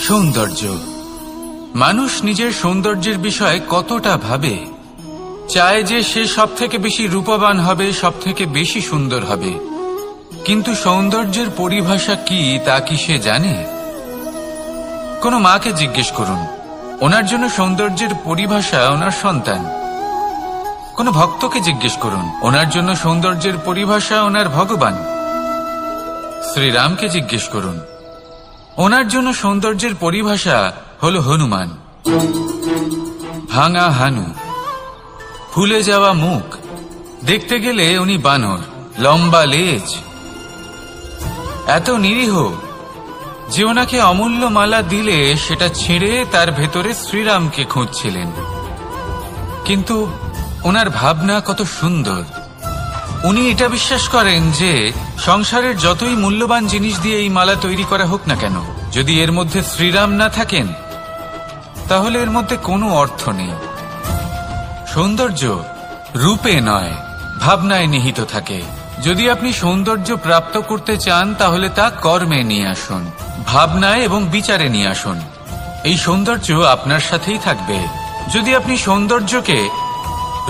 সৌন্দর্য। মানুষ নিজের সৌন্দর্যের বিষয়ে কতটা ভাবে, চায় যে সে সব থেকে বেশি রূপবান হবে, সব থেকে বেশি সুন্দর হবে। কিন্তু সৌন্দর্যের পরিভাষা কি তা কি সে জানে? কোনো মাকে জিজ্ঞেস করুন, ওনার জন্য সৌন্দর্যের পরিভাষা ওনার সন্তান। কোনো ভক্তকে জিজ্ঞেস করুন, ওনার জন্য সৌন্দর্যের পরিভাষা ওনার ভগবান। শ্রীরামকে জিজ্ঞেস করুন, ওনার জন্য সৌন্দর্যের পরিভাষা হলো হনুমান। ভাঙা হানু, ফুলে যাওয়া মুখ, দেখতে গেলে উনি বানর, লম্বা লেজ, এত নিরীহ যে ওনাকে অমূল্য মালা দিলে সেটা ছিঁড়ে তার ভেতরে শ্রীরামকে খুঁজছিলেন। কিন্তু ওনার ভাবনা কত সুন্দর। উনি এটা বিশ্বাস করেন যে সংসারের যতই মূল্যবান জিনিস দিয়ে এই মালা তৈরি করা হোক না কেন, যদি এর মধ্যে শ্রীরাম না থাকেন তাহলে এর মধ্যে কোনো অর্থ নেই। সৌন্দর্য রূপে নয়, ভাবনায় নিহিত থাকে। যদি আপনি সৌন্দর্য প্রাপ্ত করতে চান তাহলে তা কর্মে নিয়ে আসুন, ভাবনায় এবং বিচারে নিয়ে আসুন। এই সৌন্দর্য আপনার সাথেই থাকবে। যদি আপনি সৌন্দর্যকে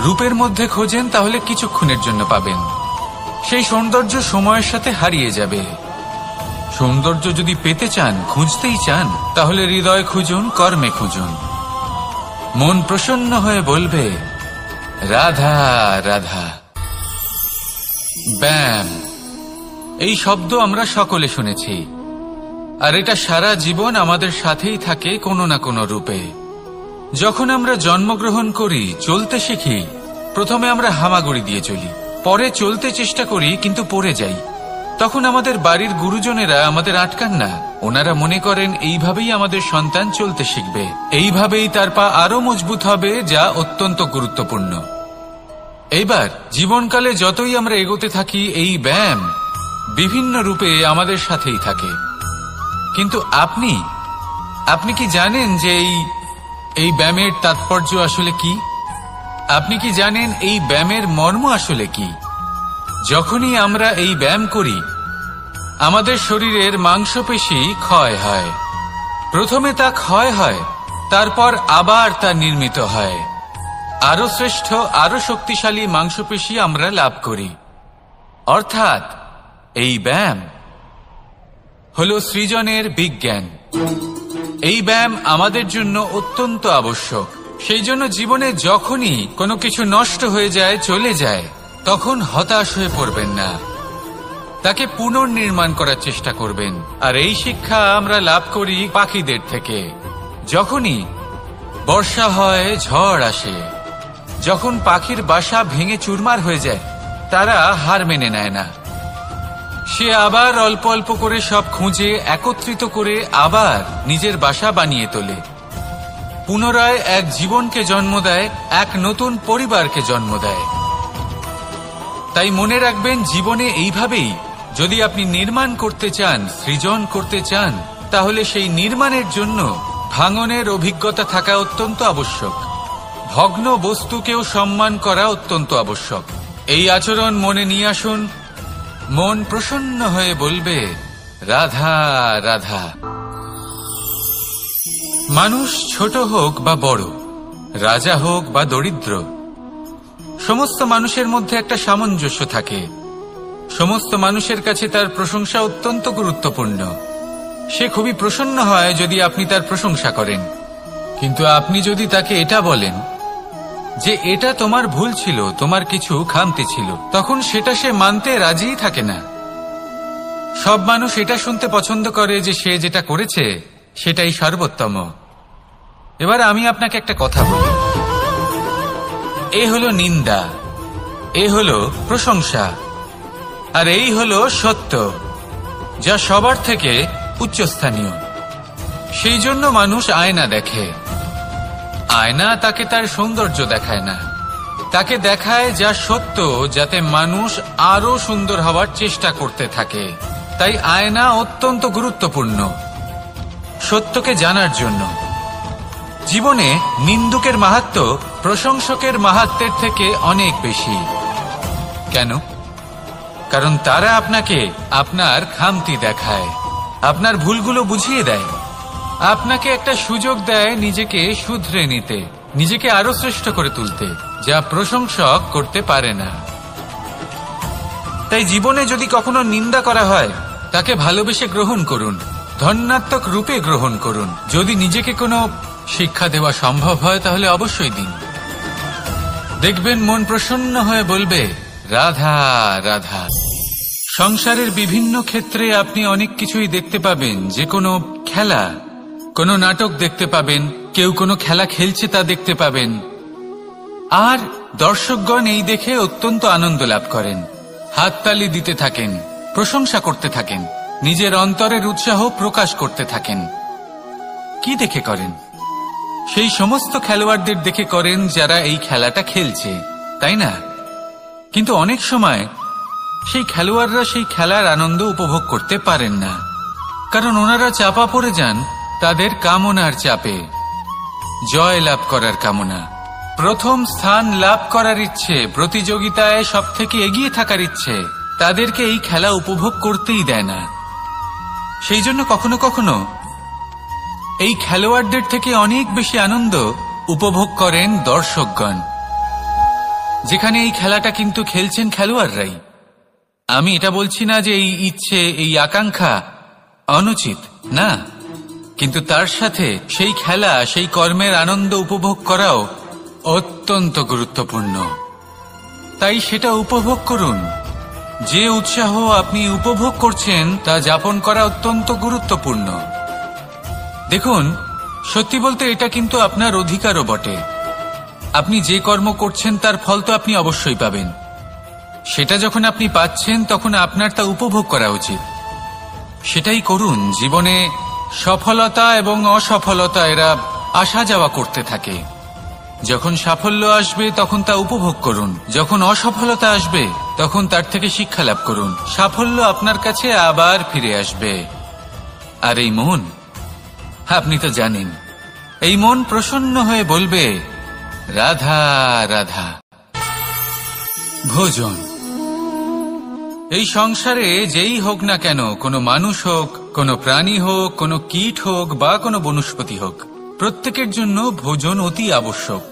রূপের মধ্যে খোঁজেন তাহলে কিছুক্ষণের জন্য পাবেন, সেই সৌন্দর্য সময়ের সাথে হারিয়ে যাবে। সৌন্দর্য যদি পেতে চান, খুঁজতেই চান, তাহলে হৃদয় খুঁজুন, কর্মে খুঁজুন। মন প্রসন্ন হয়ে বলবে রাধা রাধা। ব্যায়াম, এই শব্দ আমরা সকলে শুনেছি, আর এটা সারা জীবন আমাদের সাথেই থাকে কোনো না কোনো রূপে। যখন আমরা জন্মগ্রহণ করি, চলতে শিখি, প্রথমে আমরা হামাগুড়ি দিয়ে চলি, পরে চলতে চেষ্টা করি কিন্তু পড়ে যাই। তখন আমাদের বাড়ির গুরুজনেরা আমাদের আটকান না। ওনারা মনে করেন এইভাবেই আমাদের সন্তান চলতে শিখবে, এইভাবেই তার পা আরো মজবুত হবে, যা অত্যন্ত গুরুত্বপূর্ণ। এইবার জীবনকালে যতই আমরা এগোতে থাকি, এই ব্যায়াম বিভিন্ন রূপে আমাদের সাথেই থাকে। কিন্তু আপনি কি জানেন যে এই ব্যায়ামের তাৎপর্য আসলে কি? আপনি কি জানেন এই ব্যায়ামের মর্ম আসলে কি? যখনই আমরা এই ব্যায়াম করি, আমাদের শরীরের মাংসপেশি ক্ষয় হয়। প্রথমে তা ক্ষয় হয়, তারপর আবার তা নির্মিত হয়। আরো শ্রেষ্ঠ, আরো শক্তিশালী মাংসপেশি আমরা লাভ করি। অর্থাৎ এই ব্যায়াম হলো সৃজনের বিজ্ঞান। এই ব্যায়াম আমাদের জন্য অত্যন্ত আবশ্যক। সেই জন্য জীবনে যখনই কোনো কিছু নষ্ট হয়ে যায়, চলে যায়, তখন হতাশ হয়ে পড়বেন না, তাকে পুনর্নির্মাণ করার চেষ্টা করবেন। আর এই শিক্ষা আমরা লাভ করি পাখিদের থেকে। যখনই বর্ষা হয়, ঝড় আসে, যখন পাখির বাসা ভেঙে চুরমার হয়ে যায়, তারা হার মেনে নেয় না। সে আবার অল্প অল্প করে সব খুঁজে একত্রিত করে আবার নিজের বাসা বানিয়ে তোলে, পুনরায় এক জীবনকে জন্ম দেয়, এক নতুন পরিবারকে জন্ম দেয়। তাই মনে রাখবেন, জীবনে এইভাবেই যদি আপনি নির্মাণ করতে চান, সৃজন করতে চান, তাহলে সেই নির্মাণের জন্য ভাঙনের অভিজ্ঞতা থাকা অত্যন্ত আবশ্যক। ভগ্ন বস্তুকেও সম্মান করা অত্যন্ত আবশ্যক। এই আচরণ মনে নিয়ে আসুন, মন প্রসন্ন হয়ে বলবে রাধা রাধা। মানুষ ছোট হোক বা বড়, রাজা হোক বা দরিদ্র, সমস্ত মানুষের মধ্যে একটা সামঞ্জস্য থাকে। সমস্ত মানুষের কাছে তার প্রশংসা অত্যন্ত গুরুত্বপূর্ণ। সে খুবই প্রসন্ন হয় যদি আপনি তার প্রশংসা করেন। কিন্তু আপনি যদি তাকে এটা বলেন যে এটা তোমার ভুল ছিল, তোমার কিছু খামতি ছিল, তখন সেটা সে মানতে রাজিই থাকে না। সব মানুষ এটা শুনতে পছন্দ করে যে সে যেটা করেছে সেটাই সর্বোত্তম। এবার আমি আপনাকে একটা কথা বলি, এ হলো নিন্দা, এ হলো প্রশংসা, আর এই হলো সত্য, যা সবার থেকে উচ্চস্থানীয়। সেই জন্য মানুষ আয়না দেখে। আয়না তাকে তার সৌন্দর্য দেখায় না, তাকে দেখায় যা সত্য, যাতে মানুষ আরো সুন্দর হওয়ার চেষ্টা করতে থাকে। তাই আয়না অত্যন্ত গুরুত্বপূর্ণ সত্যকে জানার জন্য। জীবনে নিন্দুকের মাহাত্ম্য প্রশংসকের মাহাত্ম্যের থেকে অনেক বেশি। কেন? কারণ তারা আপনাকে আপনার খামতি দেখায়, আপনার ভুলগুলো বুঝিয়ে দেয়। আপনাকে একটা সুযোগ দেয় নিজেকে শুধরে নিতে, নিজেকে আরো শ্রেষ্ঠ করে তুলতে, যা প্রশংসক করতে পারে না। তাই জীবনে যদি কখনো নিন্দা করা হয়, তাকে ভালোবেসে গ্রহণ করুন, ধন্যাত্মক রূপে গ্রহণ করুন। যদি নিজেকে কোনো শিক্ষা দেওয়া সম্ভব হয় তাহলে অবশ্যই দিন। দেখবেন মন প্রসন্ন হয়ে বলবে, রাধা রাধা। সংসারের বিভিন্ন ক্ষেত্রে আপনি অনেক কিছুই দেখতে পাবেন, যে কোনো খেলা, কোনো নাটক দেখতে পাবেন, কেউ কোনো খেলা খেলছে তা দেখতে পাবেন, আর দর্শকগণ এই দেখে অত্যন্ত আনন্দ লাভ করেন, হাততালি দিতে থাকেন, প্রশংসা করতে থাকেন, নিজের অন্তরের উৎসাহ প্রকাশ করতে থাকেন। কি দেখে করেন? সেই সমস্ত খেলোয়াড়দের দেখে করেন যারা এই খেলাটা খেলছে, তাই না? কিন্তু অনেক সময় সেই খেলোয়াড়রা সেই খেলার আনন্দ উপভোগ করতে পারেন না, কারণ ওনারা চাপা পড়ে যান তাদের কামনার চাপে। জয় লাভ করার কামনা, প্রথম স্থান লাভ করার ইচ্ছে, প্রতিযোগিতায় সবথেকে এগিয়ে থাকার ইচ্ছে তাদেরকে এই খেলা উপভোগ করতেই দেয় না। সেই জন্য কখনো কখনো এই খেলোয়াড়দের থেকে অনেক বেশি আনন্দ উপভোগ করেন দর্শকগণ, যেখানে এই খেলাটা কিন্তু খেলছেন খেলোয়াড়রাই। আমি এটা বলছি না যে এই ইচ্ছে, এই আকাঙ্ক্ষা অনুচিত না, কিন্তু তার সাথে সেই খেলা, সেই কর্মের আনন্দ উপভোগ করাও অত্যন্ত গুরুত্বপূর্ণ। তাই সেটা উপভোগ করুন। যে উৎসাহ আপনি উপভোগ করছেন তা যাপন করা অত্যন্ত গুরুত্বপূর্ণ। দেখুন, সত্যি বলতে এটা কিন্তু আপনার অধিকারও বটে। আপনি যে কর্ম করছেন তার ফল তো আপনি অবশ্যই পাবেন। সেটা যখন আপনি পাচ্ছেন তখন আপনার তা উপভোগ করা উচিত। সেটাই করুন। জীবনে সফলতা এবং অসফলতা এরা আসা যাওয়া করতে থাকে। যখন সাফল্য আসবে তখন তা উপভোগ করুন, যখন অসফলতা আসবে তখন তার থেকে শিক্ষা লাভ করুন। সাফল্য আপনার কাছে আবার ফিরে আসবে। আর এই মন, আপনি তো জানেন, এই মন প্রসন্ন হয়ে বলবে, রাধা রাধা। ভোজন, এই সংসারে যেই হোক না কেন, কোনো মানুষ হোক, কোনো প্রাণী হোক, কোনো কীট হোক বা কোনো বনস্পতি হোক, প্রত্যেকের জন্য ভোজন অতি আবশ্যক।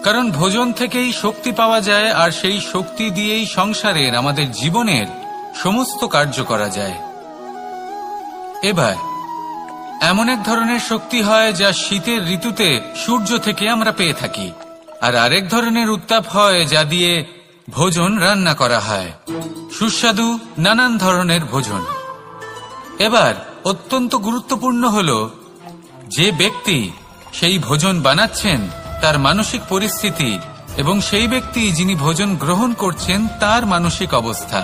কারণ ভোজন থেকেই শক্তি পাওয়া যায়, আর সেই শক্তি দিয়েই সংসারের, আমাদের জীবনের সমস্ত কার্য করা যায়। এবার এমন এক ধরনের শক্তি হয় যা শীতের ঋতুতে সূর্য থেকে আমরা পেয়ে থাকি, আর আরেক ধরনের উত্তাপ হয় যা দিয়ে ভোজন রান্না করা হয়, সুস্বাদু নানান ধরনের ভোজন। এবার অত্যন্ত গুরুত্বপূর্ণ হল যে ব্যক্তি সেই ভোজন বানাচ্ছেন তার মানসিক পরিস্থিতি, এবং সেই ব্যক্তি যিনি ভোজন গ্রহণ করছেন তার মানসিক অবস্থা।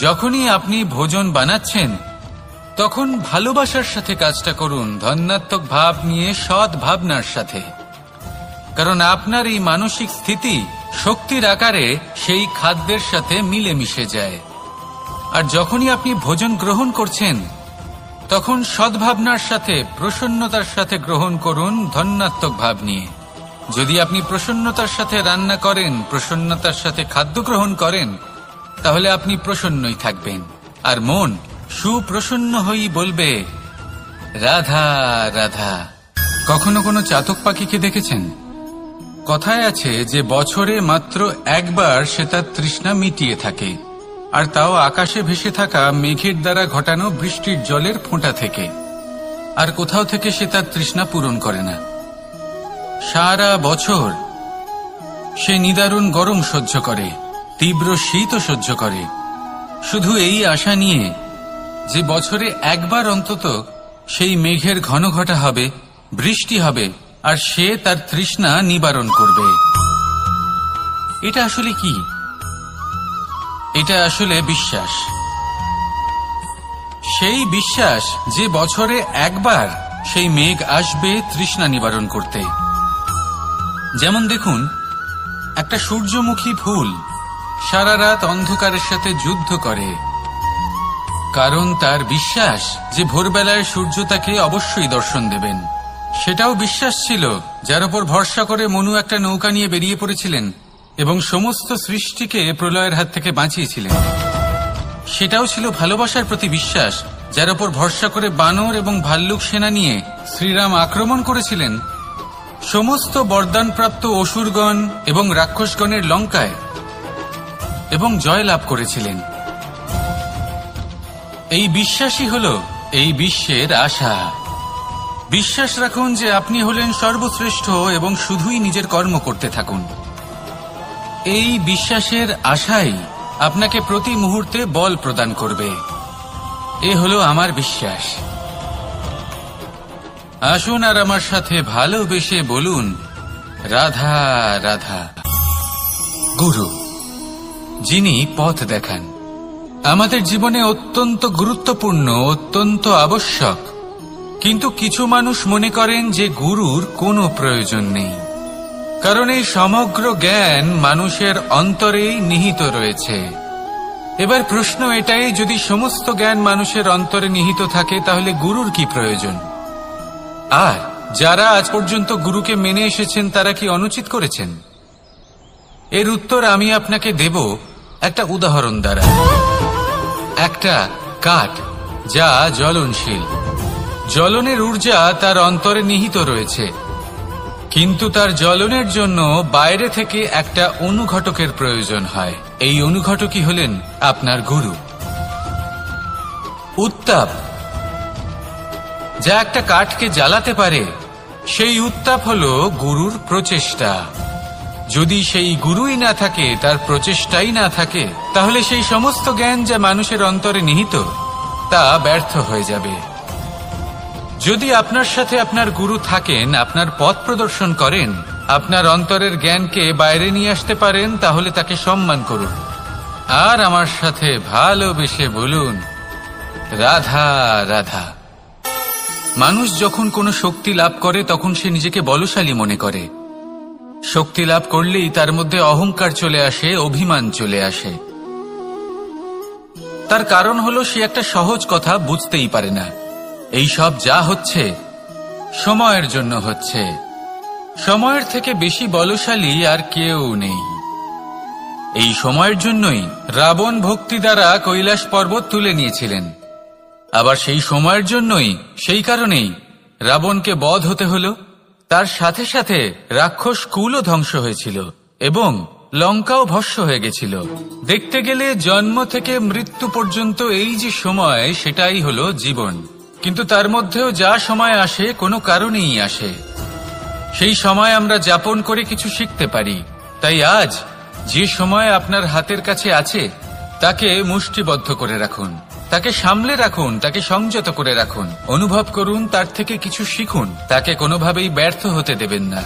যখনই আপনি ভোজন বানাচ্ছেন তখন ভালোবাসার সাথে কাজটা করুন, ধন্যাত্মক ভাব নিয়ে, সৎ ভাবনার সাথে। কারণ আপনার এই মানসিক স্থিতি শক্তির আকারে সেই খাদ্যের সাথে মিলে মিশে যায়। আর যখনই আপনি ভোজন গ্রহণ করছেন তখন সদ্ভাবনার সাথে, প্রসন্নতার সাথে গ্রহণ করুন, ধন্যাত্মক ভাব নিয়ে। যদি আপনি প্রসন্নতার সাথে রান্না করেন, প্রসন্নতার সাথে খাদ্য গ্রহণ করেন, তাহলে আপনি প্রসন্নই থাকবেন, আর মন সুপ্রসন্ন হয়েই বলবে, রাধা রাধা। কখনো কোনো চাতক পাখিকে দেখেছেন? কথায় আছে যে বছরে মাত্র একবার সে তার তৃষ্ণা মিটিয়ে থাকে, আর তাও আকাশে ভেসে থাকা মেঘের দ্বারা ঘটানো বৃষ্টির জলের ফোঁটা থেকে। আর কোথাও থেকে সে তার তৃষ্ণা পূরণ করে না। সারা বছর সে নিদারুণ গরম সহ্য করে, তীব্র শীতও সহ্য করে, শুধু এই আশা নিয়ে যে বছরে একবার অন্তত সেই মেঘের ঘন ঘটা হবে, বৃষ্টি হবে, আর সে তার তৃষ্ণা নিবারণ করবে। এটা আসলে কি? এটা আসলে বিশ্বাস। সেই বিশ্বাস যে বছরে একবার সেই মেঘ আসবে তৃষ্ণা নিবারণ করতে। যেমন দেখুন, একটা সূর্যমুখী ফুল সারা রাত অন্ধকারের সাথে যুদ্ধ করে, কারণ তার বিশ্বাস যে ভোরবেলায় সূর্য তাকে অবশ্যই দর্শন দেবেন। সেটাও বিশ্বাস ছিল যার উপর ভরসা করে মনু একটা নৌকা নিয়ে বেরিয়ে পড়েছিলেন এবং সমস্ত সৃষ্টিকে প্রলয়ের হাত থেকে বাঁচিয়েছিলেন। সেটাও ছিল ভালোবাসার প্রতি বিশ্বাস, যার উপর ভরসা করে বানর এবং ভাল্লুক সেনা নিয়ে শ্রীরাম আক্রমণ করেছিলেন, সমস্ত বরদানপ্রাপ্ত অসুরগণ এবং রাক্ষসগণের লঙ্কায় এবং জয় লাভ করেছিলেন। এই বিশ্বাসই হল এই বিশ্বের আশা। বিশ্বাস রাখুন যে আপনি হলেন সর্বশ্রেষ্ঠ এবং শুধুই নিজের কর্ম করতে থাকুন। এই বিশ্বাসের আশাই আপনাকে প্রতি মুহূর্তে বল প্রদান করবে। এ হলো আমার বিশ্বাস। আসুন আর আমার সাথে ভালোবেসে বলুন, রাধা রাধা। গুরু, যিনি পথ দেখান, আমাদের জীবনে অত্যন্ত গুরুত্বপূর্ণ, অত্যন্ত আবশ্যক। কিন্তু কিছু মানুষ মনে করেন যে গুরুর কোনো প্রয়োজন নেই, কারণ এই সমগ্র জ্ঞান মানুষের অন্তরেই নিহিত রয়েছে। এবার প্রশ্ন এটাই, যদি সমস্ত জ্ঞান মানুষের অন্তরে নিহিত থাকে তাহলে গুরুর কি প্রয়োজন? আর যারা আজ পর্যন্ত গুরুকে মেনে এসেছেন তারা কি অনুচিত করেছেন? এর উত্তর আমি আপনাকে দেব একটা উদাহরণ দ্বারা। একটা কাঠ যা জ্বলনশীল, জ্বলনের ঊর্জা তার অন্তরে নিহিত রয়েছে, কিন্তু তার জ্বলনের জন্য বাইরে থেকে একটা অনুঘটকের প্রয়োজন হয়। এই অনুঘটকই হলেন আপনার গুরু। উত্তাপ যা একটা কাঠকে জ্বালাতে পারে, সেই উত্তাপ হল গুরুর প্রচেষ্টা। যদি সেই গুরুই না থাকে, তার প্রচেষ্টাই না থাকে, তাহলে সেই সমস্ত জ্ঞান যা মানুষের অন্তরে নিহিত তা ব্যর্থ হয়ে যাবে। যদি আপনার সাথে আপনার গুরু থাকেন, আপনার পথ প্রদর্শন করেন, আপনার অন্তরের জ্ঞানকে বাইরে নিয়ে আসতে পারেন, তাহলে তাকে সম্মান করুন আর আমার সাথে ভালোবেসে বলুন, রাধা রাধা। মানুষ যখন কোনো শক্তি লাভ করে তখন সে নিজেকে বলশালী মনে করে। শক্তি লাভ করলেই তার মধ্যে অহংকার চলে আসে, অভিমান চলে আসে। তার কারণ হলো সে একটা সহজ কথা বুঝতেই পারে না। এই সব যা হচ্ছে সময়ের জন্য হচ্ছে। সময়ের থেকে বেশি বলশালী আর কেউ নেই। এই সময়ের জন্যই রাবণ ভক্তি দ্বারা কৈলাস পর্বত তুলে নিয়েছিলেন। আবার সেই সময়ের জন্যই, সেই কারণেই রাবণকে বধ হতে হলো। তার সাথে সাথে রাক্ষস কুলও ধ্বংস হয়েছিল এবং লঙ্কাও ভস্ম হয়ে গেছিল। দেখতে গেলে জন্ম থেকে মৃত্যু পর্যন্ত এই যে সময়, সেটাই হলো জীবন। কিন্তু তার মধ্যেও যা সময় আসে কোনো কারণেই আসে। সেই সময় আমরা যাপন করে কিছু শিখতে পারি। তাই আজ যে সময় আপনার হাতের কাছে আছে তাকে মুষ্টিবদ্ধ করে রাখুন, তাকে সামলে রাখুন, তাকে সংযত করে রাখুন, অনুভব করুন, তার থেকে কিছু শিখুন, তাকে কোনোভাবেই ব্যর্থ হতে দেবেন না।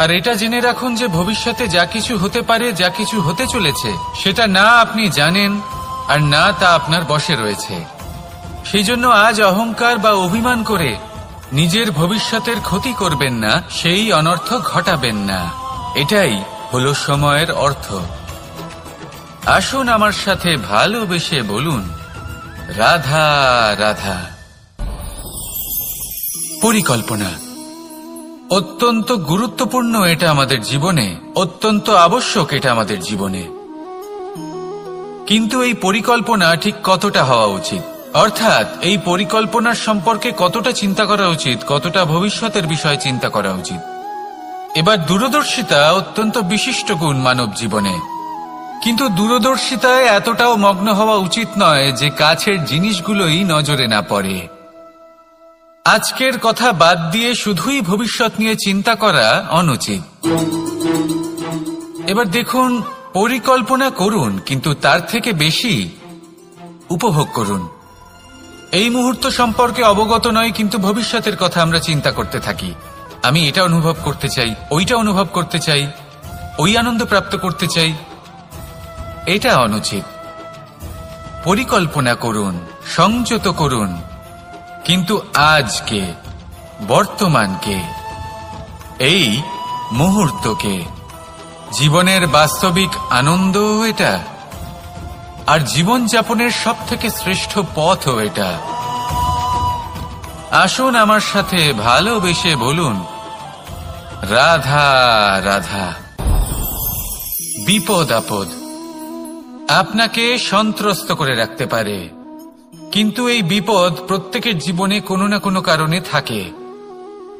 আর এটা জেনে রাখুন যে ভবিষ্যতে যা কিছু হতে পারে, যা কিছু হতে চলেছে, সেটা না আপনি জানেন আর না তা আপনার বশে রয়েছে। সেই জন্য আজ অহংকার বা অভিমান করে নিজের ভবিষ্যতের ক্ষতি করবেন না, সেই অনর্থ ঘটাবেন না। এটাই হলো সময়ের অর্থ। আসুন আমার সাথে ভালোবেসে বলুন, রাধা রাধা। পরিকল্পনা অত্যন্ত গুরুত্বপূর্ণ, এটা আমাদের জীবনে অত্যন্ত আবশ্যক, এটা আমাদের জীবনে। কিন্তু এই পরিকল্পনা ঠিক কতটা হওয়া উচিত, অর্থাৎ এই পরিকল্পনার সম্পর্কে কতটা চিন্তা করা উচিত, কতটা ভবিষ্যতের বিষয়ে চিন্তা করা উচিত। এবার দূরদর্শিতা অত্যন্ত বিশিষ্ট গুণ মানব জীবনে, কিন্তু দূরদর্শিতায় এতটাও মগ্ন হওয়া উচিত নয় যে কাছের জিনিসগুলোই নজরে না পড়ে। আজকের কথা বাদ দিয়ে শুধুই ভবিষ্যৎ নিয়ে চিন্তা করা অনুচিত। এবার দেখুন, পরিকল্পনা করুন, কিন্তু তার থেকে বেশি উপভোগ করুন। এই মুহূর্ত সম্পর্কে অবগত নয়, কিন্তু ভবিষ্যতের কথা আমরা চিন্তা করতে থাকি। আমি এটা অনুভব করতে চাই, ওইটা অনুভব করতে চাই, ওই আনন্দ প্রাপ্ত করতে চাই। এটা অনুচিত। পরিকল্পনা করুন, সংযত করুন, কিন্তু আজকে, বর্তমানকে, এই মুহূর্তকে, জীবনের বাস্তবিক আনন্দ এটা, আর জীবনযাপনের সব থেকে শ্রেষ্ঠ পথও এটা। আসুন আমার সাথে ভালোবেসে বলুন, রাধা রাধা। বিপদ আপদ আপনাকে সন্ত্রস্ত করে রাখতে পারে, কিন্তু এই বিপদ প্রত্যেকের জীবনে কোনো না কোনো কারণে থাকে।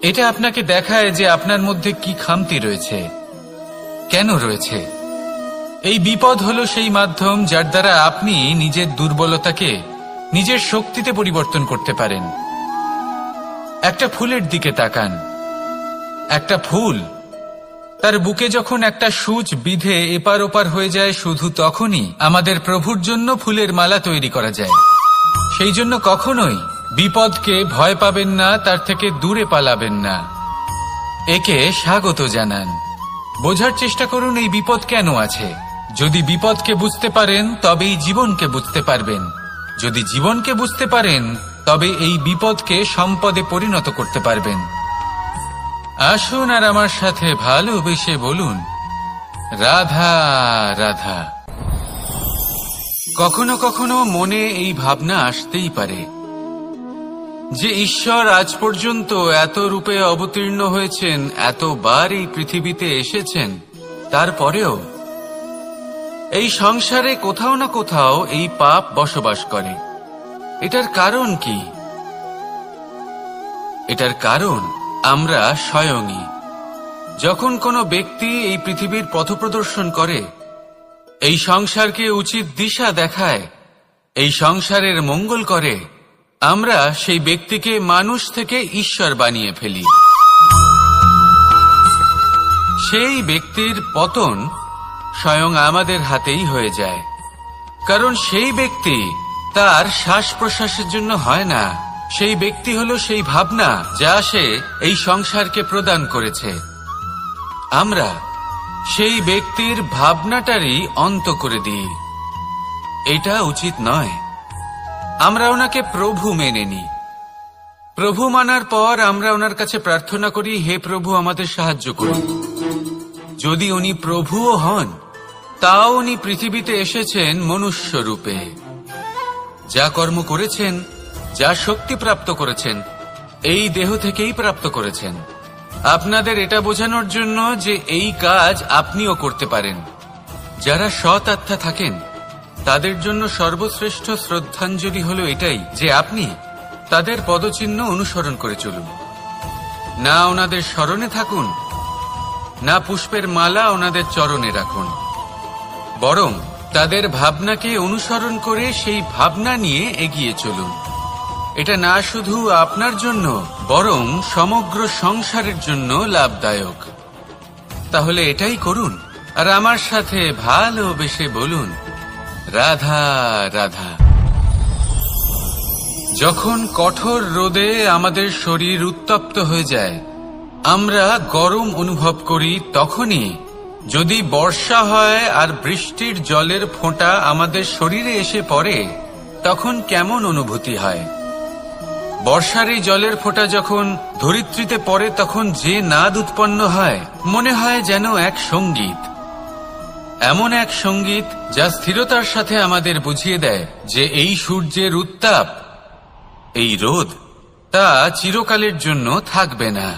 এটা আপনাকে দেখায় যে আপনার মধ্যে কি খামতি রয়েছে, কেন রয়েছে। এই বিপদ হলো সেই মাধ্যম যার দ্বারা আপনি নিজের দুর্বলতাকে নিজের শক্তিতে পরিবর্তন করতে পারেন। একটা ফুলের দিকে তাকান। একটা ফুল, তার বুকে যখন একটা সূচ বিঁধে এপার ওপার হয়ে যায়, শুধু তখনই আমাদের প্রভুর জন্য ফুলের মালা তৈরি করা যায়। সেই জন্য কখনোই বিপদকে ভয় পাবেন না, তার থেকে দূরে পালাবেন না, একে স্বাগত জানান। বোঝার চেষ্টা করুন এই বিপদ কেন আছে। যদি বিপদকে বুঝতে পারেন তবেই জীবনকে বুঝতে পারবেন। যদি জীবনকে বুঝতে পারেন তবে এই বিপদকে সম্পদে পরিণত করতে পারবেন। আসুন আর আমার সাথে ভালোবেসে বলুন, রাধা রাধা। কখনো কখনো মনে এই ভাবনা আসতেই পারে যে ঈশ্বর আজ পর্যন্ত এত রূপে অবতীর্ণ হয়েছেন, এতবার এই পৃথিবীতে এসেছেন, তারপরেও এই সংসারে কোথাও না কোথাও এই পাপ বসবাস করে। এটার কারণ কি? এটার কারণ আমরা স্বয়ংই। যখন কোনো ব্যক্তি এই পৃথিবীর পথপ্রদর্শন করে, এই সংসারকে উচিত দিশা দেখায়, এই সংসারের মঙ্গল করে, আমরা সেই ব্যক্তিকে মানুষ থেকে ঈশ্বর বানিয়ে ফেলি। সেই ব্যক্তির পতন স্বয়ং আমাদের হাতেই হয়ে যায়। কারণ সেই ব্যক্তি তার শ্বাস প্রশ্বাসের জন্য হয় না। সেই ব্যক্তি হলো সেই ভাবনা যা সে এই সংসারকে প্রদান করেছে। আমরা সেই ব্যক্তির ভাবনাটারই অন্ত করে দিই। এটা উচিত নয়। আমরা ওনাকে প্রভু মেনে নিই। প্রভু মানার পর আমরা ওনার কাছে প্রার্থনা করি, হে প্রভু আমাদের সাহায্য করুন। যদি উনি প্রভুও হন, তাও উনি পৃথিবীতে এসেছেন মনুষ্য রূপে। যা কর্ম করেছেন, যা শক্তি প্রাপ্ত করেছেন, এই দেহ থেকেই প্রাপ্ত করেছেন। আপনাদের এটা বোঝানোর জন্য যে এই কাজ আপনিও করতে পারেন। যারা সৎ আত্মা থাকেন তাদের জন্য সর্বশ্রেষ্ঠ শ্রদ্ধাঞ্জলি হলো এটাই যে আপনি তাদের পদচিহ্ন অনুসরণ করে চলুন। না ওনাদের স্মরণে থাকুন, না পুষ্পের মালা ওনাদের চরণে রাখুন, বরং তাদের ভাবনাকে অনুসরণ করে সেই ভাবনা নিয়ে এগিয়ে চলুন। এটা না শুধু আপনার জন্য, বরং সমগ্র সংসারের জন্য লাভদায়ক। তাহলে এটাই করুন আর আমার সাথে ভালোবেসে বলুন, রাধা রাধা। যখন কঠোর রোদে আমাদের শরীর উত্তপ্ত হয়ে যায়, আমরা গরম অনুভব করি, তখনই যদি বর্ষা হয় আর বৃষ্টির জলের ফোঁটা আমাদের শরীরে এসে পড়ে, তখন কেমন অনুভূতি হয়? বর্ষার এই জলের ফোঁটা যখন ধরিত্রীতে পড়ে, তখন যে নাদ উৎপন্ন হয়, মনে হয় যেন এক সঙ্গীত। এমন এক সঙ্গীত যা স্থিরতার সাথে আমাদের বুঝিয়ে দেয় যে এই সূর্যের উত্তাপ, এই রোদ, তা চিরকালের জন্য থাকবে না।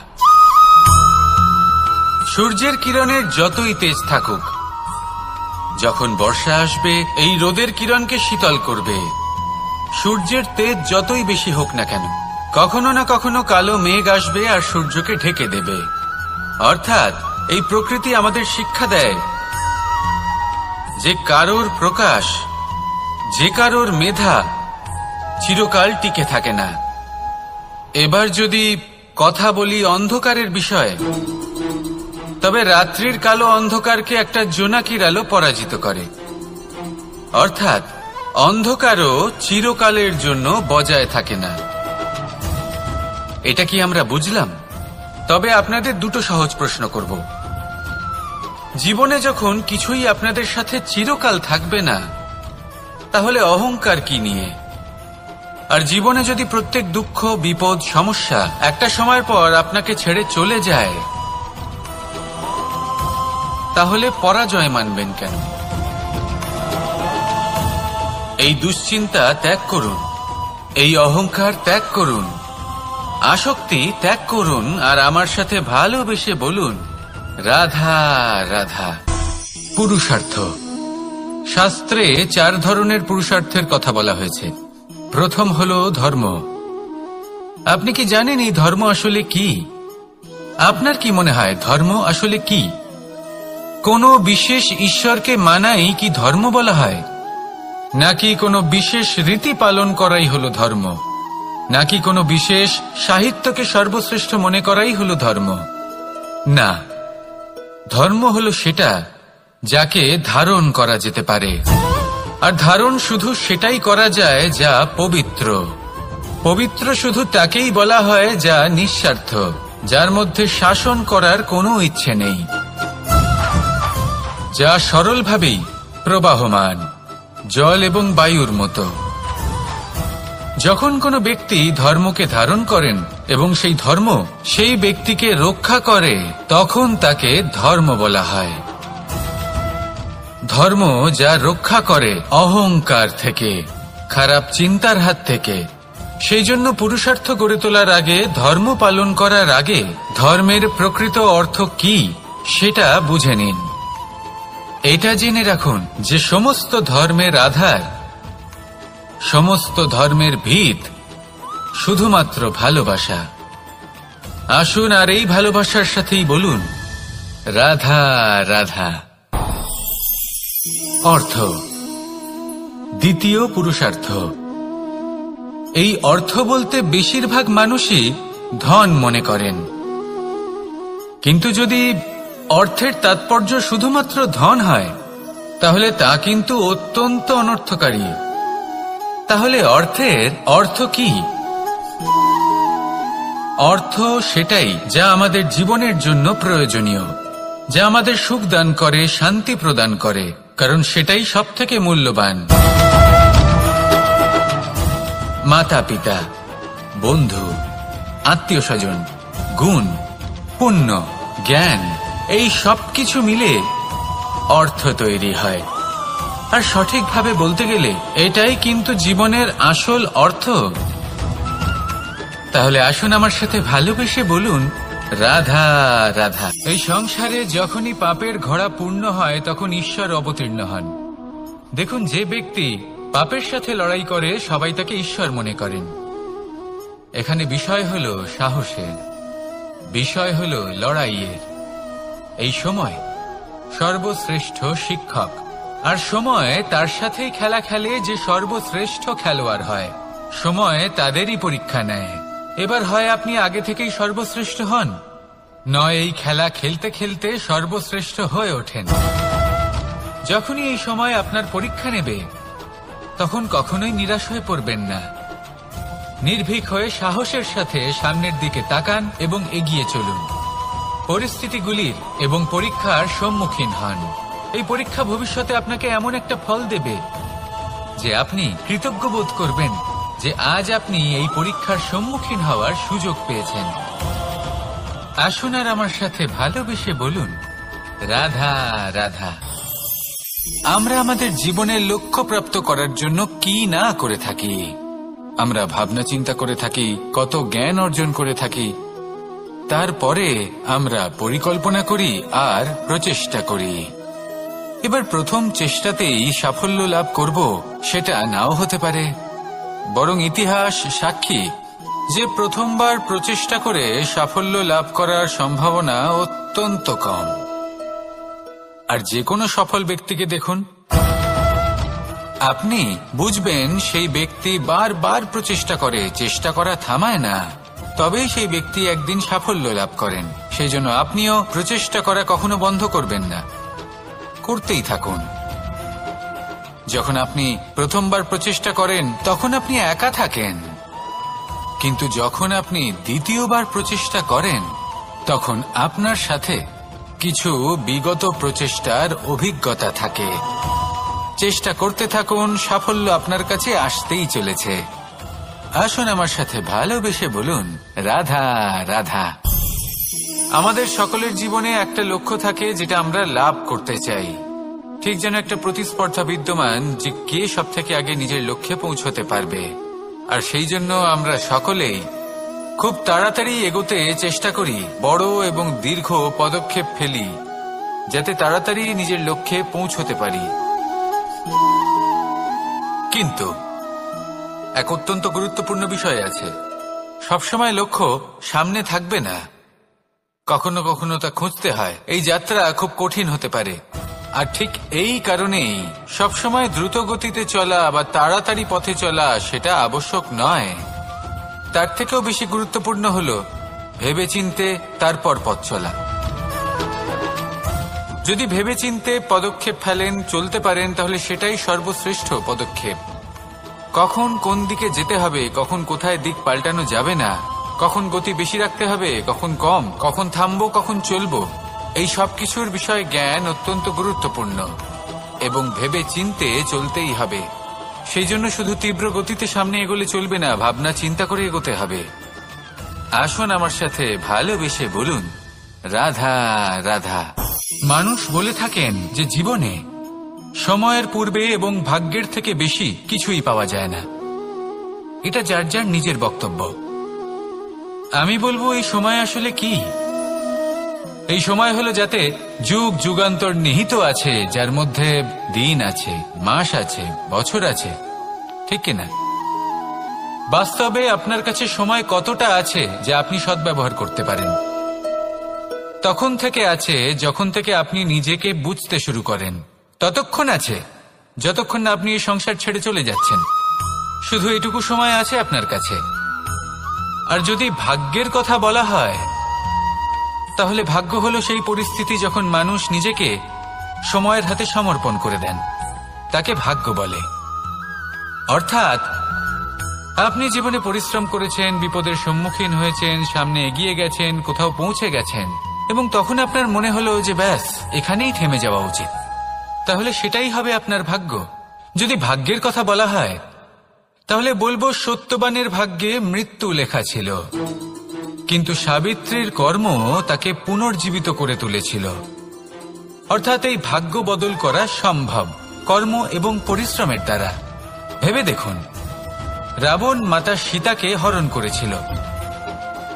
সূর্যের কিরণের যতই তেজ থাকুক, যখন বর্ষা আসবে এই রোদের কিরণকে শীতল করবে। সূর্যের তেজ যতই বেশি হোক না কেন, কখনো না কখনো কালো মেঘ আসবে আর সূর্যকে ঢেকে দেবে। অর্থাৎ এই প্রকৃতি আমাদের শিক্ষা দেয় যে কারোর প্রকাশ, যে কারোর মেধা চিরকাল টিকে থাকে না। এবার যদি কথা বলি অন্ধকারের বিষয়ে, তবে রাত্রির কালো অন্ধকারকে একটা জোনাকির আলো পরাজিত করে। অর্থাৎ অন্ধকারও চিরকালের জন্য বজায় থাকে না। এটা কি আমরা বুঝলাম? তবে আপনাদের দুটো সহজ প্রশ্ন করব। জীবনে যখন কিছুই আপনাদের সাথে চিরকাল থাকবে না, তাহলে অহংকার কি নিয়ে? আর জীবনে যদি প্রত্যেক দুঃখ, বিপদ, সমস্যা একটা সময়ের পর আপনাকে ছেড়ে চলে যায়, তাহলে পরাজয় মানবেন কেন? এই দুশ্চিন্তা ত্যাগ করুন, এই অহংকার ত্যাগ করুন, আসক্তি ত্যাগ করুন আর আমার সাথে ভালোবেসে বলুন, রাধা রাধা। পুরুষার্থ। শাস্ত্রে 4 ধরনের পুরুষার্থের কথা বলা হয়েছে। প্রথম হলো ধর্ম। আপনি কি জানেন এই ধর্ম আসলে কি? আপনার কি মনে হয় ধর্ম আসলে কি? কোনো বিশেষ ঈশ্বরকে মানাই কি ধর্ম বলা হয়? নাকি কোনো বিশেষ রীতি পালন করাই হলো ধর্ম? নাকি কোনো বিশেষ সাহিত্যকে সর্বশ্রেষ্ঠ মনে করাই হলো ধর্ম? না, ধর্ম হলো সেটা যাকে ধারণ করা যেতে পারে। আর ধারণ শুধু সেটাই করা যায় যা পবিত্র। পবিত্র শুধু তাকেই বলা হয় যা নিঃস্বার্থ, যার মধ্যে শাসন করার কোনো ইচ্ছে নেই, যা সরলভাবেই প্রবাহমান, জল এবং বায়ুর মতো। যখন কোনো ব্যক্তি ধর্মকে ধারণ করেন এবং সেই ধর্ম সেই ব্যক্তিকে রক্ষা করে, তখন তাকে ধর্ম বলা হয়। ধর্ম যা রক্ষা করে অহংকার থেকে, খারাপ চিন্তার হাত থেকে। সেই জন্য পুরুষার্থ গড়ে তোলার আগে, ধর্ম পালন করার আগে ধর্মের প্রকৃত অর্থ কি সেটা বুঝে নিন। এটা জেনে রাখুন যে সমস্ত ধর্মের আধার, সমস্ত ধর্মের ভিত শুধুমাত্র ভালোবাসা। আসুন আর এই ভালোবাসার সাথেই বলুন রাধা রাধা। অর্থ, দ্বিতীয় পুরুষার্থ। এই অর্থ বলতে বেশিরভাগ মানুষই ধন মনে করেন, কিন্তু যদি অর্থের তাৎপর্য শুধুমাত্র ধন হয় তাহলে তা কিন্তু অত্যন্ত অনর্থকারী। তাহলে অর্থের অর্থ কি? অর্থ সেটাই যা আমাদের জীবনের জন্য প্রয়োজনীয়, যা আমাদের সুখ দান করে, শান্তি প্রদান করে, কারণ সেটাই সবথেকে মূল্যবান। মাতা পিতা, বন্ধু, আত্মীয় স্বজন, গুণ, পুণ্য, জ্ঞান, এই সব কিছু মিলে অর্থ তৈরি হয়। আর সঠিকভাবে বলতে গেলে এটাই কিন্তু জীবনের আসল অর্থ। তাহলে আসুন আমার সাথে ভালোবেসে বলুন রাধা রাধা। এই সংসারে যখনই পাপের ঘোড়া পূর্ণ হয় তখন ঈশ্বর অবতীর্ণ হন। দেখুন, যে ব্যক্তি পাপের সাথে লড়াই করে সবাই তাকে ঈশ্বর মনে করেন। এখানে বিষয় হলো সাহসের, বিষয় হলো লড়াইয়ের। এই সময় সর্বশ্রেষ্ঠ শিক্ষক, আর সময় তার সাথেই খেলা খেলে যে সর্বশ্রেষ্ঠ খেলোয়াড় হয়। সময় তাদেরই পরীক্ষা নেয়। এবার হয় আপনি আগে থেকেই সর্বশ্রেষ্ঠ হন, নয় এই খেলা খেলতে খেলতে সর্বশ্রেষ্ঠ হয়ে ওঠেন। যখনই এই সময় আপনার পরীক্ষা নেবে তখন কখনোই নিরাশ হয়ে পড়বেন না। নির্ভীক হয়ে সাহসের সাথে সামনের দিকে তাকান এবং এগিয়ে চলুন। পরিস্থিতিগুলির এবং পরীক্ষার সম্মুখীন হন। এই পরীক্ষা ভবিষ্যতে আপনাকে এমন একটা ফল দেবে যে আপনি কৃতজ্ঞ বোধ করবেন যে আজ আপনি এই পরীক্ষার সম্মুখীন হওয়ার সুযোগ পেয়েছেন। আসুন আর আমার সাথে ভালোবেসে বলুন রাধা রাধা। আমরা আমাদের জীবনের লক্ষ্য প্রাপ্ত করার জন্য কি না করে থাকি। আমরা ভাবনা চিন্তা করে থাকি, কত জ্ঞান অর্জন করে থাকি, তারপরে আমরা পরিকল্পনা করি আর প্রচেষ্টা করি। এবার প্রথম চেষ্টাতেই সাফল্য লাভ করব সেটা নাও হতে পারে, বরং ইতিহাস সাক্ষী যে প্রথমবার প্রচেষ্টা করে সাফল্য লাভ করার সম্ভাবনা অত্যন্ত কম। আর যে কোনো সফল ব্যক্তিকে দেখুন, আপনি বুঝবেন সেই ব্যক্তি বারবার প্রচেষ্টা করে, চেষ্টা করা থামায় না, তবেই সেই ব্যক্তি একদিন সাফল্য লাভ করেন। সেই জন্য আপনিও প্রচেষ্টা করা কখনো বন্ধ করবেন না, করতেই থাকুন। যখন আপনি প্রথমবার প্রচেষ্টা করেন তখন আপনি একা থাকেন, কিন্তু যখন আপনি দ্বিতীয়বার প্রচেষ্টা করেন তখন আপনার সাথে কিছু বিগত প্রচেষ্টার অভিজ্ঞতা থাকে। চেষ্টা করতে থাকুন, সাফল্য আপনার কাছে আসতেই চলেছে। আসুন আমার সাথে ভালোবেসে বলুন রাধা রাধা। আমাদের সকলের জীবনে একটা লক্ষ্য থাকে যেটা আমরা লাভ করতে চাই। ঠিক যেন একটা প্রতিস্পর্ধা বিদ্যমান যে কে সব থেকে আগে নিজের লক্ষ্যে পৌঁছতে পারবে। আর সেই জন্য আমরা সকলেই খুব তাড়াতাড়ি এগোতে চেষ্টা করি, বড় এবং দীর্ঘ পদক্ষেপ ফেলি যাতে তাড়াতাড়ি নিজের লক্ষ্যে পৌঁছতে পারি। কিন্তু এক অত্যন্ত গুরুত্বপূর্ণ বিষয় আছে। সবসময় লক্ষ্য সামনে থাকবে না, কখনো কখনো তা খুঁজতে হয়। এই যাত্রা খুব কঠিন হতে পারে, আর ঠিক এই কারণেই সবসময় দ্রুত গতিতে চলা বা তাড়াতাড়ি পথে চলা সেটা আবশ্যক নয়। তার থেকেও বেশি গুরুত্বপূর্ণ হলো ভেবেচিন্তে তারপর পথ চলা। যদি ভেবেচিন্তে পদক্ষেপ ফেলেন, চলতে পারেন, তাহলে সেটাই সর্বশ্রেষ্ঠ পদক্ষেপ। কখন কোন দিকে যেতে হবে, কখন কোথায় দিক পাল্টানো যাবে না, কখন গতি বেশি রাখতে হবে, কখন কম, কখন থামবো, কখন চলবো, এই সব কিছুর বিষয়ে জ্ঞান অত্যন্ত গুরুত্বপূর্ণ এবং ভেবে চিন্তে চলতেই হবে। সেই জন্য শুধু তীব্র গতিতে সামনে এগোলে চলবে না, ভাবনা চিন্তা করে এগোতে হবে। আসুন আমার সাথে ভালোবেসে বলুন, রাধা রাধা। মানুষ বলে থাকেন যে জীবনে সময়ের পূর্বে এবং ভাগ্যের থেকে বেশি কিছুই পাওয়া যায় না। এটা যার যার নিজের বক্তব্য। আমি বলবো এই সময় আসলে কি? এই সময় হলো যাতে যুগ যুগান্তর নিহিত আছে, যার মধ্যে দিন আছে, মাস আছে, বছর আছে, ঠিক কিনা? বাস্তবে আপনার কাছে সময় কতটা আছে যা আপনি সদ্ব্যবহার করতে পারেন? তখন থেকে আছে যখন থেকে আপনি নিজেকে বুঝতে শুরু করেন। ততক্ষণ আছে যতক্ষণ না আপনি এই সংসার ছেড়ে চলে যাচ্ছেন। শুধু এটুকু সময় আছে আপনার কাছে। আর যদি ভাগ্যের কথা বলা হয়, তাহলে ভাগ্য হলো সেই পরিস্থিতি যখন মানুষ নিজেকে সময়ের হাতে সমর্পণ করে দেন, তাকে ভাগ্য বলে। অর্থাৎ আপনি জীবনে পরিশ্রম করেছেন, বিপদের সম্মুখীন হয়েছেন, সামনে এগিয়ে গেছেন, কোথাও পৌঁছে গেছেন, এবং তখন আপনার মনে হলো যে ব্যাস এখানেই থেমে যাওয়া উচিত। তাহলে সেটাই হবে আপনার ভাগ্য। যদি ভাগ্যের কথা বলা হয়, তাহলে বলবো সত্যবানের ভাগ্যে মৃত্যু লেখা ছিল, কিন্তু সাবিত্রীর কর্ম তাকে পুনর্জীবিত করে তুলেছিল। অর্থাৎ এই ভাগ্য বদল করা সম্ভব কর্ম এবং পরিশ্রমের দ্বারা। ভেবে দেখুন, রাবণ মাতা সীতাকে হরণ করেছিল।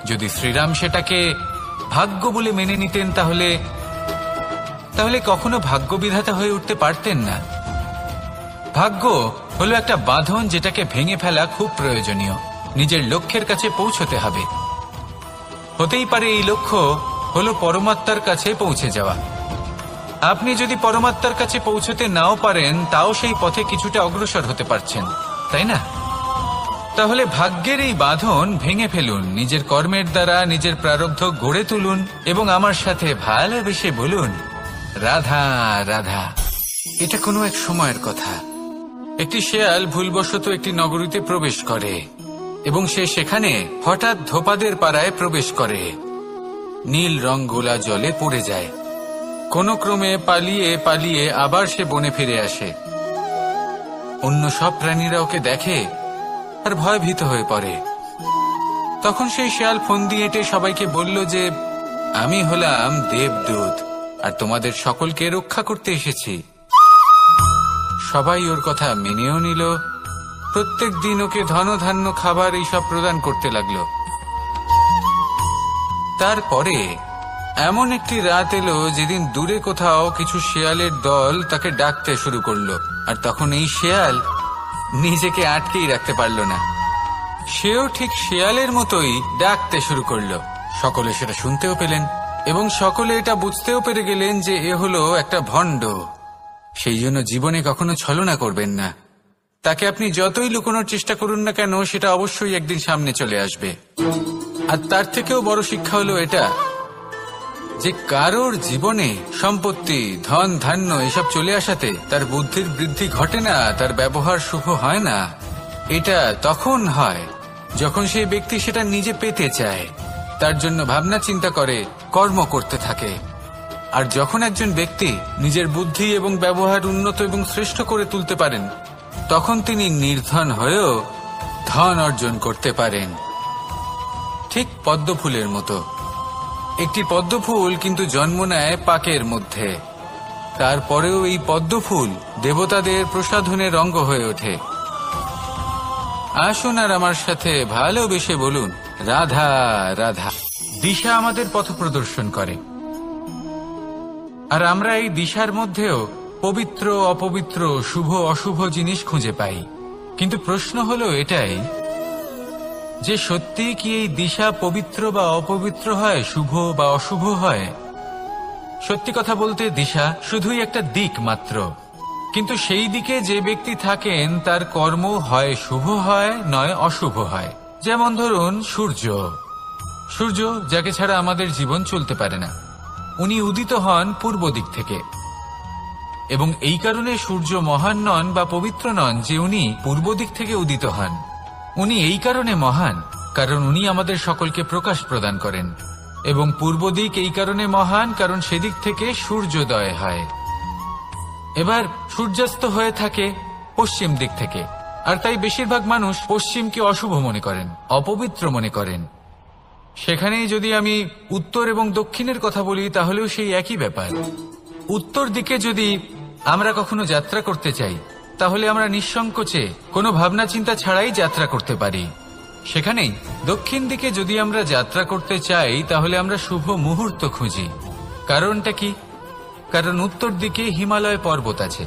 যদি শ্রীরাম সেটাকে ভাগ্য বলে মেনে নিতেন, তাহলে কখনো ভাগ্য বিধাতা হয়ে উঠতে পারতেন না। ভাগ্য হলো একটা বাঁধন যেটাকে ভেঙে ফেলা খুব প্রয়োজনীয়। নিজের লক্ষ্যের কাছে পৌঁছতে হবে। হতেই পারে এই লক্ষ্য হলো পরমাত্মার কাছে পৌঁছে যাওয়া। আপনি যদি পরমাত্মার কাছে পৌঁছতে নাও পারেন, তাও সেই পথে কিছুটা অগ্রসর হতে পারছেন, তাই না? তাহলে ভাগ্যের এই বাঁধন ভেঙে ফেলুন, নিজের কর্মের দ্বারা নিজের প্রারব্ধ গড়ে তুলুন এবং আমার সাথে ভালোবেসে বলুন, রাধা রাধা। এটা কোনো এক সময়ের কথা। একটি শেয়াল ভুলবশত একটি নগরীতে প্রবেশ করে এবং সে সেখানে হঠাৎ ধোপাদের পাড়ায় প্রবেশ করে। নীল রঙগোলা জলে পড়ে যায়। কোনো ক্রমে পালিয়ে পালিয়ে আবার সে বনে ফিরে আসে। অন্য সব প্রাণীরা ওকে দেখে আর ভয়ভীত হয়ে পড়ে। তখন সেই শেয়াল ফন্দি এঁটে সবাইকে বলল যে আমি হলাম দেবদূত আর তোমাদের সকলকে রক্ষা করতে এসেছি। সবাই ওর কথা মেনেও নিল। প্রত্যেক দিন ওকে ধনধান্য খাবার এইসব প্রদান করতে লাগলো। তারপরে এমন একটি রাত এলো যেদিন দূরে কোথাও কিছু শেয়ালের দল তাকে ডাকতে শুরু করলো। আর তখন এই শেয়াল নিজেকে আটকেই রাখতে পারল না। সেও ঠিক শেয়ালের মতোই ডাকতে শুরু করলো। সকলে সেটা শুনতেও পেলেন এবং সকলে এটা বুঝতেও পেরে গেলেন যে এ হলো একটা ভণ্ড। সেই জন্য জীবনে কখনো ছলনা করবেন না। তাকে আপনি যতই লুকোনোর চেষ্টা করুন না কেন, সেটা অবশ্যই একদিন সামনে চলে আসবে। আর তার থেকেও বড় শিক্ষা হলো এটা যে কারোর জীবনে সম্পত্তি, ধন ধান্য এসব চলে আসাতে তার বুদ্ধির বৃদ্ধি ঘটে না, তার ব্যবহার শুভ হয় না। এটা তখন হয় যখন সেই ব্যক্তি সেটা নিজে পেতে চায়, তার জন্য ভাবনা চিন্তা করে, কর্ম করতে থাকে। আর যখন একজন ব্যক্তি নিজের বুদ্ধি এবং ব্যবহার উন্নত এবং শ্রেষ্ঠ করে তুলতে পারেন, তখন তিনি নির্ধন হয়েও ধন অর্জন করতে পারেন। ঠিক পদ্মফুলের মতো। একটি পদ্মফুল কিন্তু জন্ম নেয় পাকের মধ্যে। তারপরেও এই পদ্মফুল দেবতাদের প্রসাধনের অঙ্গ হয়ে ওঠে। আসুন আর আমার সাথে ভালোবেসে বলুন, রাধা রাধা। দিশা আমাদের পথ প্রদর্শন করে, আর আমরা এই দিশার মধ্যেও পবিত্র অপবিত্র, শুভ অশুভ জিনিস খুঁজে পাই। কিন্তু প্রশ্ন হলো এটাই যে সত্যি কি এই দিশা পবিত্র বা অপবিত্র হয়, শুভ বা অশুভ হয়? সত্যি কথা বলতে দিশা শুধুই একটা দিক মাত্র, কিন্তু সেই দিকে যে ব্যক্তি থাকেন তার কর্ম হয় শুভ হয় নয় অশুভ হয়। যেমন ধরুন সূর্য, যাকে ছাড়া আমাদের জীবন চলতে পারে না, উনি উদিত হন পূর্ব দিক থেকে, এবং এই কারণে সূর্য মহান নন বা পবিত্র নন যে উনি পূর্ব দিক থেকে উদিত হন। উনি এই কারণে মহান কারণ উনি আমাদের সকলকে প্রকাশ প্রদান করেন, এবং পূর্ব দিক এই কারণে মহান কারণ সেদিক থেকে সূর্যোদয় হয়। এবার সূর্যাস্ত হয়ে থাকে পশ্চিম দিক থেকে, আর তাই বেশিরভাগ মানুষ পশ্চিমকে অশুভ মনে করেন, অপবিত্র মনে করেন। সেখানেই যদি আমি উত্তর এবং দক্ষিণের কথা বলি তাহলেও সেই একই ব্যাপার। উত্তর দিকে যদি আমরা কখনো যাত্রা করতে চাই তাহলে আমরা নিঃসংকোচে কোনো ভাবনা চিন্তা ছাড়াই যাত্রা করতে পারি। সেখানেই দক্ষিণ দিকে যদি আমরা যাত্রা করতে চাই তাহলে আমরা শুভ মুহূর্ত খুঁজি। কারণটা কি? কারণ উত্তর দিকে হিমালয় পর্বত আছে,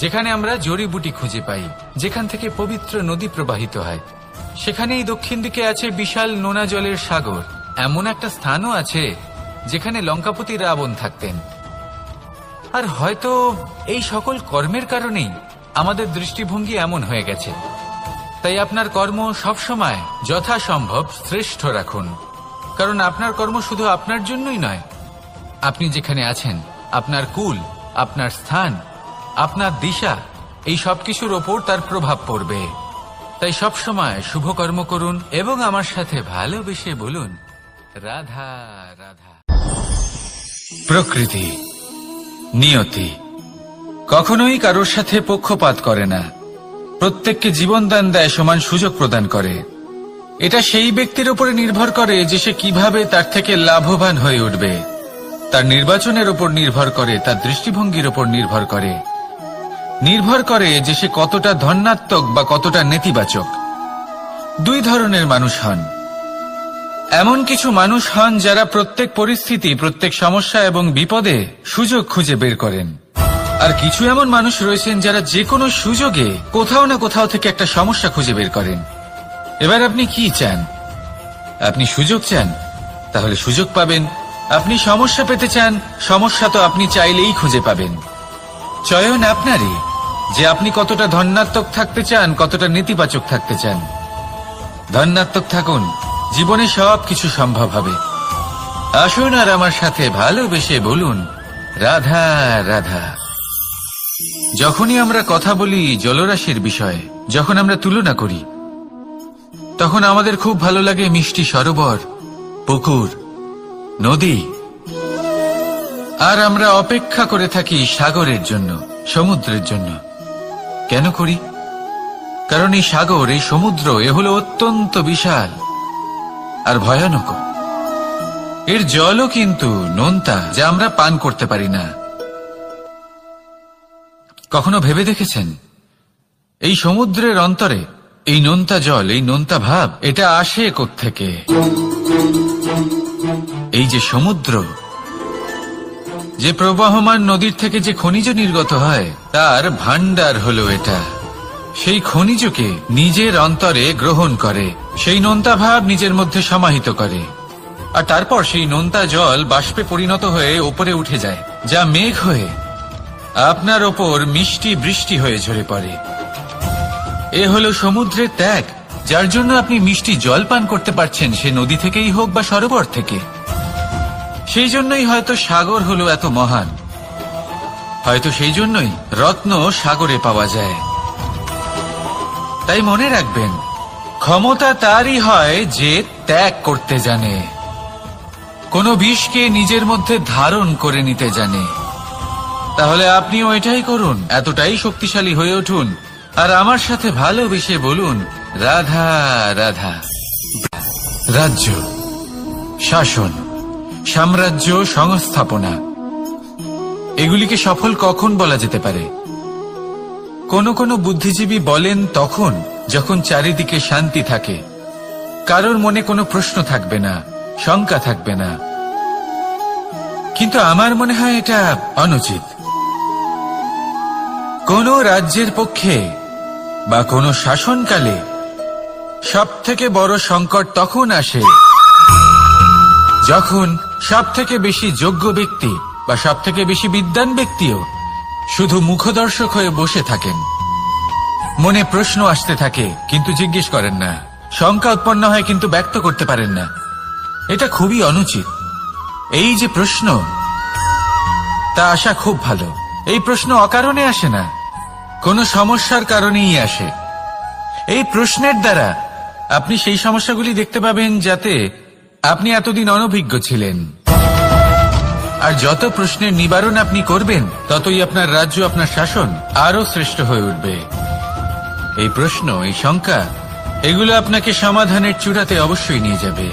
যেখানে আমরা জড়িবুটি খুঁজে পাই, যেখান থেকে পবিত্র নদী প্রবাহিত হয়। সেখানেই দক্ষিণ দিকে আছে বিশাল নোনা জলের সাগর। এমন একটা স্থানও আছে যেখানে লঙ্কাপতি রাবণ থাকতেন। আর হয়তো এই সকল কর্মের কারণেই আমাদের দৃষ্টিভঙ্গি এমন হয়ে গেছে। তাই আপনার কর্ম সবসময় যথাসম্ভব শ্রেষ্ঠ রাখুন, কারণ আপনার কর্ম শুধু আপনার জন্যই নয়। আপনি যেখানে আছেন, আপনার কুল, আপনার স্থান, আপনার দিশা, এই সবকিছুর ওপর তার প্রভাব পড়বে। তাই সবসময় শুভ কর্ম করুন এবং আমার সাথে ভালোবেসে বলুন রাধা রাধা। প্রকৃতি, নিয়তি কখনোই কারোর সাথে পক্ষপাত করে না, প্রত্যেককে জীবনদান দেয়, সমান সুযোগ প্রদান করে। এটা সেই ব্যক্তির উপরে নির্ভর করে যে সে কিভাবে তার থেকে লাভবান হয়ে উঠবে। তার নির্বাচনের উপর নির্ভর করে, তার দৃষ্টিভঙ্গির উপর নির্ভর করে যে সে কতটা ধনাত্মক বা কতটা নেতিবাচক। দুই ধরনের মানুষ হন। এমন কিছু মানুষ হন যারা প্রত্যেক পরিস্থিতি, প্রত্যেক সমস্যা এবং বিপদে সুযোগ খুঁজে বের করেন। আর কিছু এমন মানুষ রয়েছেন যারা যে কোনো সুযোগে কোথাও না কোথাও থেকে একটা সমস্যা খুঁজে বের করেন। এবার আপনি কি চান? আপনি সুযোগ চান, তাহলে সুযোগ পাবেন। আপনি সমস্যা পেতে চান, সমস্যা তো আপনি চাইলেই খুঁজে পাবেন। চয়ন আপনারই যে আপনি কতটা ধনাত্মক থাকতে চান, কতটা নেতিবাচক থাকতে চান। ধনাত্মক থাকুন, জীবনে সবকিছু সম্ভব হবে। আসুন আর আমার সাথে ভালোবেসে বলুন রাধা রাধা। যখনই আমরা কথা বলি জলরাশির বিষয়ে, যখন আমরা তুলনা করি, তখন আমাদের খুব ভালো লাগে মিষ্টি সরোবর, পুকুর, নদী, আর আমরা অপেক্ষা করে থাকি সাগরের জন্য, সমুদ্রের জন্য। কেন করি? কারণ এই সাগর, এই সমুদ্র, এ হলো অত্যন্ত বিশাল আর ভয়ানক। এর জলও কিন্তু নোনতা, যা আমরা পান করতে পারি না। কখনো ভেবে দেখেছেন এই সমুদ্রের অন্তরে এই নোনতা জল, এই নোনতা ভাব, এটা আসে কোত্থেকে? এই যে সমুদ্র, যে প্রবাহমান নদীর থেকে যে খনিজ নির্গত হয়, তার ভান্ডার হলো এটা। সেই খনিজকে নিজের অন্তরে গ্রহণ করে, সেই নোনতা ভাব নিজের মধ্যে সমাহিত করে, আর তারপর সেই নোনতা জল বাষ্পে পরিণত হয়ে ওপরে উঠে যায়, যা মেঘ হয়ে আপনার ওপর মিষ্টি বৃষ্টি হয়ে ঝরে পড়ে। এ হলো সমুদ্রের ত্যাগ, যার জন্য আপনি মিষ্টি জল পান করতে পারছেন, সে নদী থেকেই হোক বা সরোবর থেকে। সেই জন্যই হয়তো সাগর হলো এত মহান, হয়তো সেই জন্যই রত্ন সাগরে পাওয়া যায়। তাই মনে রাখবেন, ক্ষমতা তারই হয় যে ত্যাগ করতে জানে, কোনো বিষকে নিজের মধ্যে ধারণ করে নিতে জানে। তাহলে আপনিও এটাই করুন, এতটাই শক্তিশালী হয়ে উঠুন, আর আমার সাথে ভালোবেসে বলুন রাধা রাধা। রাজ্য, শাসন, সাম্রাজ্য, সংস্থাপনা, এগুলিকে সফল কখন বলা যেতে পারে? কোন বুদ্ধিজীবী বলেন তখন যখন চারিদিকে শান্তি থাকে, কারোর মনে কোনো প্রশ্ন থাকবে না, শঙ্কা থাকবে না। কিন্তু আমার মনে হয় এটা অনুচিত। কোন রাজ্যের পক্ষে বা কোনো শাসনকালে সব থেকে বড় সংকট তখন আসে যখন সব থেকে বেশি যোগ্য ব্যক্তি বা সব থেকে বেশি বিদ্বান ব্যক্তিও শুধু মুখদর্শক হয়ে বসে থাকেন। মনে প্রশ্ন আসতে থাকে কিন্তু জিজ্ঞেস করেন না, শঙ্কা উৎপন্ন হয় কিন্তু ব্যক্ত করতে পারেন না। এটা খুবই অনুচিত। এই যে প্রশ্ন, তা আসা খুব ভালো। এই প্রশ্ন অকারণে আসে না, কোনো সমস্যার কারণেই আসে। এই প্রশ্নের দ্বারা আপনি সেই সমস্যাগুলি দেখতে পাবেন যাতে আপনি এতদিন অনভিজ্ঞ ছিলেন। আর যত প্রশ্নের নিবারণ আপনি করবেন ততই আপনার রাজ্য, আপনার শাসন আরো শ্রেষ্ঠ হয়ে উঠবে। এই প্রশ্ন, এই শঙ্কা, এগুলো আপনাকে সমাধানের চূড়াতে অবশ্যই নিয়ে যাবে।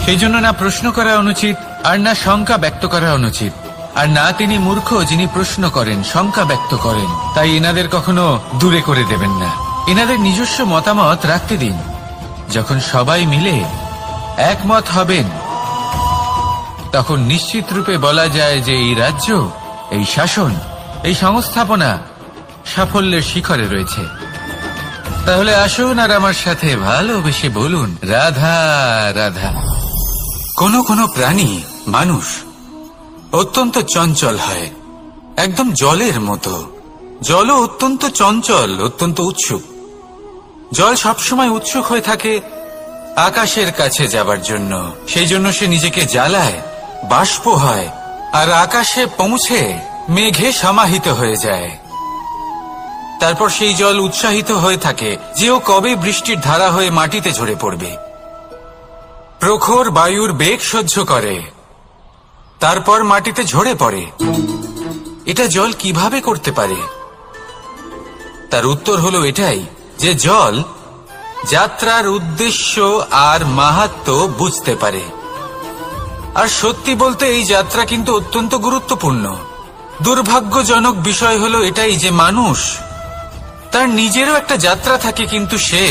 সেই জন্য না প্রশ্ন করা অনুচিত, আর না শঙ্কা ব্যক্ত করা অনুচিত, আর না তিনি মূর্খ যিনি প্রশ্ন করেন, শঙ্কা ব্যক্ত করেন। তাই এনাদের কখনো দূরে করে দেবেন না, এনাদের নিজস্ব মতামত রাখতে দিন। যখন সবাই মিলে একমত হবেন তখন নিশ্চিত রূপে বলা যায় যে এই রাজ্য, এই শাসন, এই সংস্থাপনা সাফল্যের শিখরে রয়েছে। তাহলে আসুন আর আমার সাথে ভালোবেসে বলুন, রাধা রাধা। কোনো প্রাণী, মানুষ অত্যন্ত চঞ্চল হয়, একদম জলের মতো। জলও অত্যন্ত চঞ্চল, অত্যন্ত উৎসুক। জল সবসময় উৎসুক হয়ে থাকে আকাশের কাছে যাবার জন্য। সেই জন্য সে নিজেকে জ্বালায়, বাষ্প হয়, আর আকাশে পৌঁছে মেঘে সমাহিত হয়ে যায়। তারপর সেই জল উৎসাহিত হয়ে থাকে যে ও কবে বৃষ্টির ধারা হয়ে মাটিতে ঝরে পড়বে। প্রখর বায়ুর বেগ সহ্য করে, তারপর মাটিতে ঝরে পড়ে। এটা জল কিভাবে করতে পারে? তার উত্তর হলো এটাই যে জল যাত্রার উদ্দেশ্য আর মাহাত্ম্য বুঝতে পারে। আর সত্যি বলতে এই যাত্রা কিন্তু অত্যন্ত গুরুত্বপূর্ণ। দুর্ভাগ্যজনক বিষয় হলো এটাই যে মানুষ তার নিজেরও একটা যাত্রা থাকে, কিন্তু সে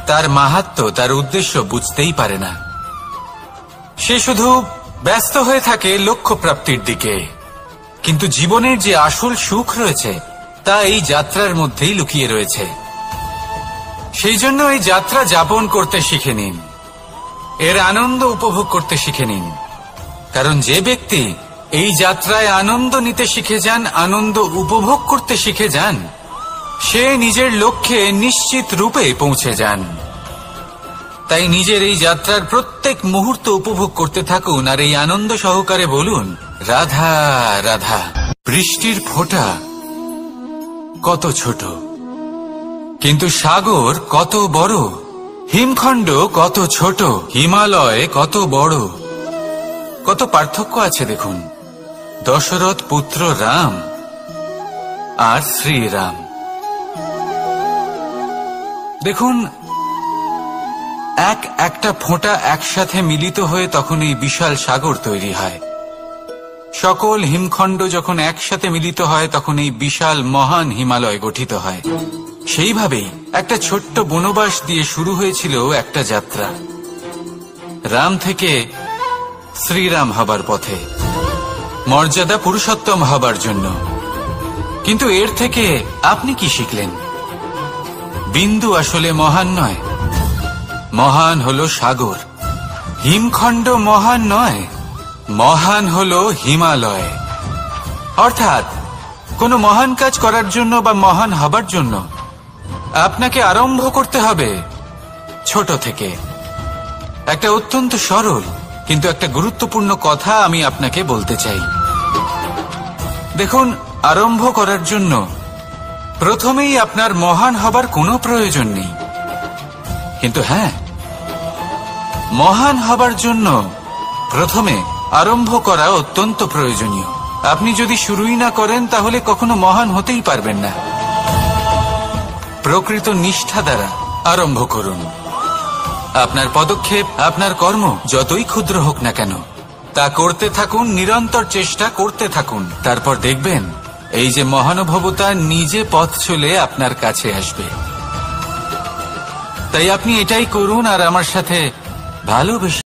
তার মাহাত্ম্য, তার উদ্দেশ্য বুঝতেই পারে না। সে শুধু ব্যস্ত হয়ে থাকে লক্ষ্য প্রাপ্তির দিকে। কিন্তু জীবনের যে আসল সুখ রয়েছে তা এই যাত্রার মধ্যেই লুকিয়ে রয়েছে। সেই জন্য এই যাত্রা যাপন করতে শিখে নিন, এর আনন্দ উপভোগ করতে শিখে নিন। কারণ যে ব্যক্তি এই যাত্রায় আনন্দ নিতে শিখে যান, আনন্দ উপভোগ করতে শিখে যান, সে নিজের লক্ষ্যে নিশ্চিত রূপে পৌঁছে যান। তাই নিজের এই যাত্রার প্রত্যেক মুহূর্ত উপভোগ করতে থাকুন আর এই আনন্দ সহকারে বলুন, রাধা রাধা। বৃষ্টির ফোঁটা কত ছোট, কিন্তু সাগর কত বড়। হিমখণ্ড কত ছোট, হিমালয় কত বড়। কত পার্থক্য আছে দেখুন। দশরথ পুত্র রাম আর শ্রীরাম। দেখুন, একটা ফোঁটা একসাথে মিলিত হয়ে তখন এই বিশাল সাগর তৈরি হয়। সকল হিমখণ্ড যখন একসাথে মিলিত হয় তখন এই বিশাল মহান হিমালয় গঠিত হয়। সেইভাবেই একটা ছোট্ট বনবাস দিয়ে শুরু হয়েছিল একটা যাত্রা, রাম থেকে শ্রীরাম হবার পথে, মর্যাদা পুরুষোত্তম হবার জন্য। কিন্তু এর থেকে আপনি কি শিখলেন? বিন্দু আসলে মহান নয়, মহান হলো সাগর। হিমখণ্ড মহান নয়, মহান হলো হিমালয়। অর্থাৎ কোনো মহান কাজ করার জন্য বা মহান হবার জন্য আপনাকে আরম্ভ করতে হবে ছোট থেকে। একটা অত্যন্ত সরল কিন্তু একটা গুরুত্বপূর্ণ কথা আমি আপনাকে বলতে চাই। দেখুন, আরম্ভ করার জন্য প্রথমেই আপনার মহান হবার কোনো প্রয়োজন নেই। কিন্তু হ্যাঁ, মহান হবার জন্য প্রথমে আরম্ভ করা অত্যন্ত প্রয়োজনীয়। আপনি যদি শুরুই না করেন তাহলে কখনো মহান হতেই পারবেন না। প্রকৃত নিষ্ঠা দ্বারা আরম্ভ করুন। আপনার পদক্ষেপ, আপনার কর্ম যতই ক্ষুদ্র হোক না কেন, তা করতে থাকুন, নিরন্তর চেষ্টা করতে থাকুন। তারপর দেখবেন এই যে মহানুভবতা নিজে পথ চলে আপনার কাছে আসবে। তাই আপনি এটাই করুন আর আমার সাথে ভালোবেসে